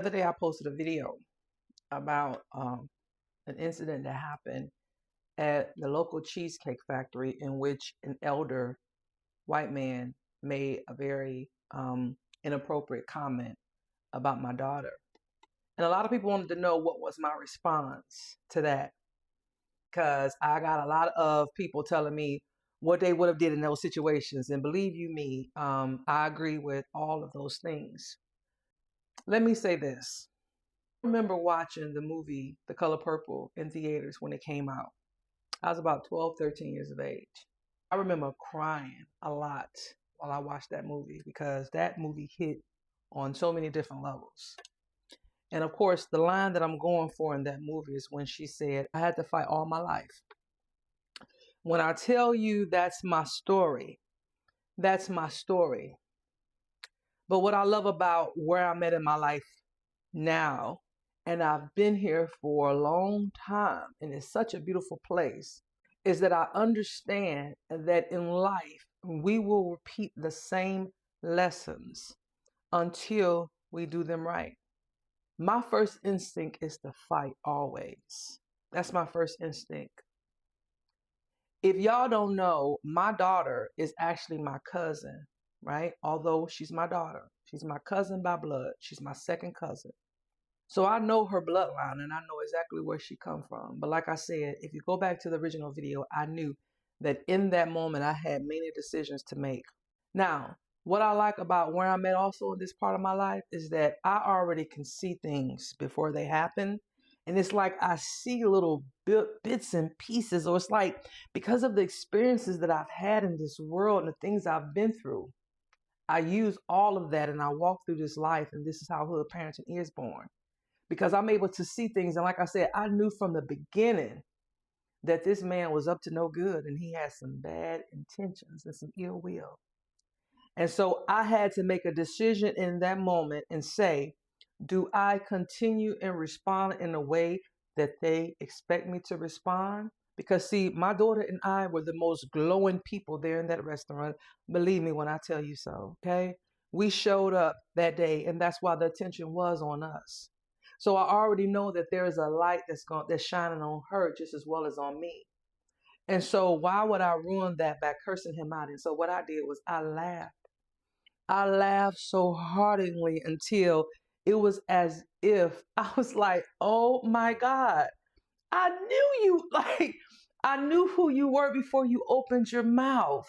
The other day I posted a video about an incident that happened at the local cheesecake factory in which an elder white man made a very inappropriate comment about my daughter. And a lot of people wanted to know what was my response to that because I got a lot of people telling me what they would have did in those situations. And believe you me, I agree with all of those things. Let me say this. I remember watching the movie The Color Purple in theaters when it came out. I was about 12, 13 years of age. I remember crying a lot while I watched that movie because that movie hit on so many different levels. And of course, the line that I'm going for in that movie is when she said, I had to fight all my life. When I tell you that's my story, that's my story. But what I love about where I'm at in my life now, and I've been here for a long time, and it's such a beautiful place, is that I understand that in life we will repeat the same lessons until we do them right. My first instinct is to fight always. That's my first instinct. If y'all don't know, my daughter is actually my cousin, right? Although she's my daughter, she's my cousin by blood. She's my second cousin. So I know her bloodline and I know exactly where she come from. But like I said, if you go back to the original video, I knew that in that moment I had many decisions to make. Now, what I like about where I'm at also in this part of my life is that I already can see things before they happen. And it's like I see little bits and pieces, or it's like because of the experiences that I've had in this world and the things I've been through, I use all of that and I walk through this life, and this is how hood parenting is born. Because I'm able to see things. And like I said, I knew from the beginning that this man was up to no good and he had some bad intentions and some ill will. And so I had to make a decision in that moment and say, do I continue and respond in a way that they expect me to respond? Because see, my daughter and I were the most glowing people there in that restaurant. Believe me when I tell you so, okay? We showed up that day and that's why the attention was on us. So I already know that there is a light that's shining on her just as well as on me. And so why would I ruin that by cursing him out? And so what I did was I laughed. I laughed so heartily until it was as if I was like, oh my God, I knew you. Like, I knew who you were before you opened your mouth.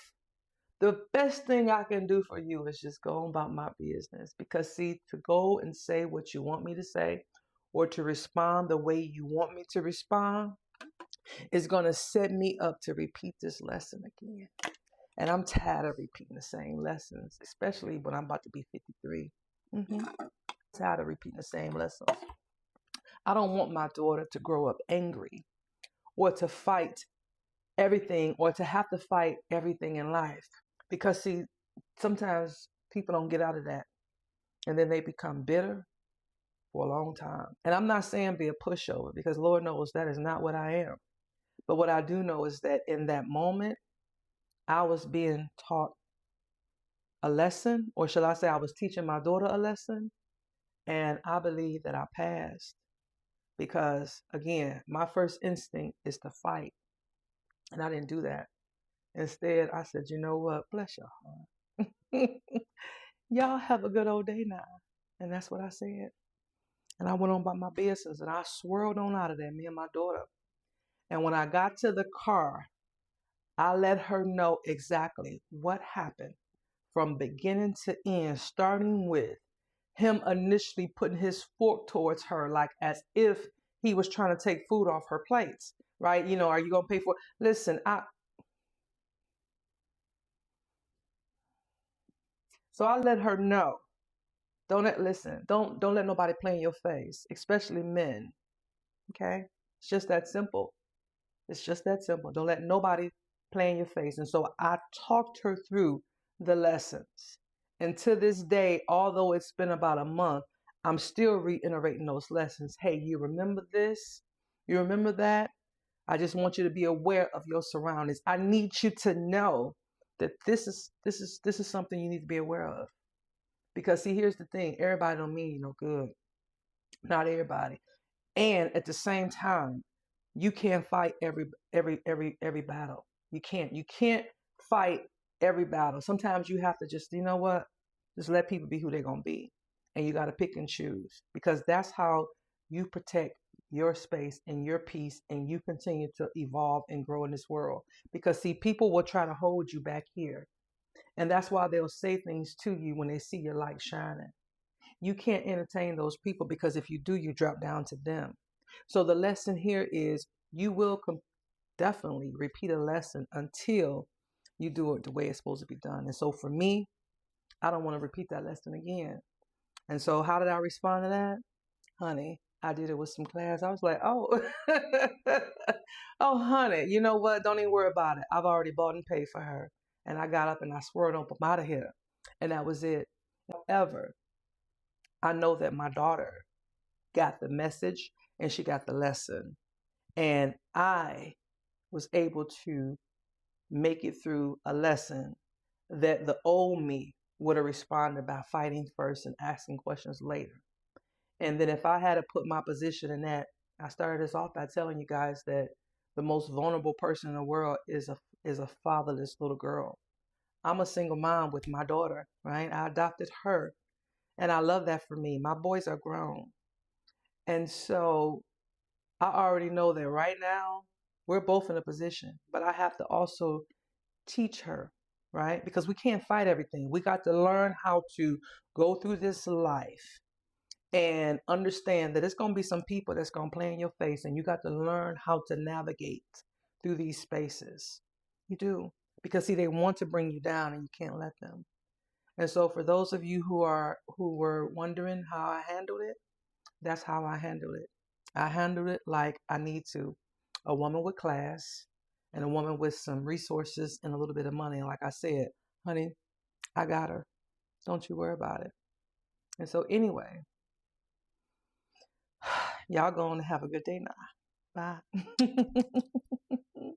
The best thing I can do for you is just go about my business. Because, see, to go and say what you want me to say or to respond the way you want me to respond is going to set me up to repeat this lesson again. And I'm tired of repeating the same lessons, especially when I'm about to be 53. Tired of repeating the same lessons. I don't want my daughter to grow up angry or to fight everything or to have to fight everything in life. Because, see, sometimes people don't get out of that and then they become bitter for a long time. And I'm not saying be a pushover because Lord knows that is not what I am. But what I do know is that in that moment, I was being taught a lesson, or shall I say, I was teaching my daughter a lesson. And I believe that I passed because, again, my first instinct is to fight. And I didn't do that. Instead, I said, you know what? Bless your heart. Y'all have a good old day now. And that's what I said. And I went on about my business and I swirled on out of there, me and my daughter. And when I got to the car, I let her know exactly what happened from beginning to end, starting with him initially putting his fork towards her, like as if he was trying to take food off her plates, right? You know, are you going to pay for it? Listen, so I let her know. Don't let nobody play in your face, especially men. Okay? It's just that simple. It's just that simple. Don't let nobody play in your face. And so I talked her through the lessons. And to this day, although it's been about a month, I'm still reiterating those lessons. Hey, you remember this? You remember that? I just want you to be aware of your surroundings. I need you to know that this is something you need to be aware of. Because see, here's the thing, everybody don't mean you no good. Not everybody. And at the same time, you can't fight every battle. You can't fight every battle. Sometimes you have to just, you know what? Just let people be who they're gonna be. And you gotta pick and choose because that's how you protect your space and your peace and you continue to evolve and grow in this world. Because see, people will try to hold you back here. And that's why they'll say things to you when they see your light shining. You can't entertain those people because if you do, you drop down to them. So the lesson here is you will definitely repeat a lesson until you do it the way it's supposed to be done. And so for me, I don't want to repeat that lesson again. And so how did I respond to that? Honey, I did it with some class. I was like, oh, oh, honey, you know what? Don't even worry about it. I've already bought and paid for her. And I got up and I swore up, I'm out of here. And that was it. However, I know that my daughter got the message and she got the lesson. And I was able to make it through a lesson that the old me would have responded by fighting first and asking questions later. And then if I had to put my position in that, I started this off by telling you guys that the most vulnerable person in the world is a fatherless little girl. I'm a single mom with my daughter, right? I adopted her, and I love that for me. My boys are grown. And so I already know that right now we're both in a position, but I have to also teach her, right? Because we can't fight everything. We got to learn how to go through this life and understand that it's going to be some people that's going to play in your face, and you got to learn how to navigate through these spaces. You do. Because see, they want to bring you down and you can't let them. And so for those of you who were wondering how I handled it, that's how I handle it. I handle it like I need to. A woman with class and a woman with some resources and a little bit of money. And like I said, honey, I got her. Don't you worry about it. And so anyway, y'all going to have a good day now. Bye.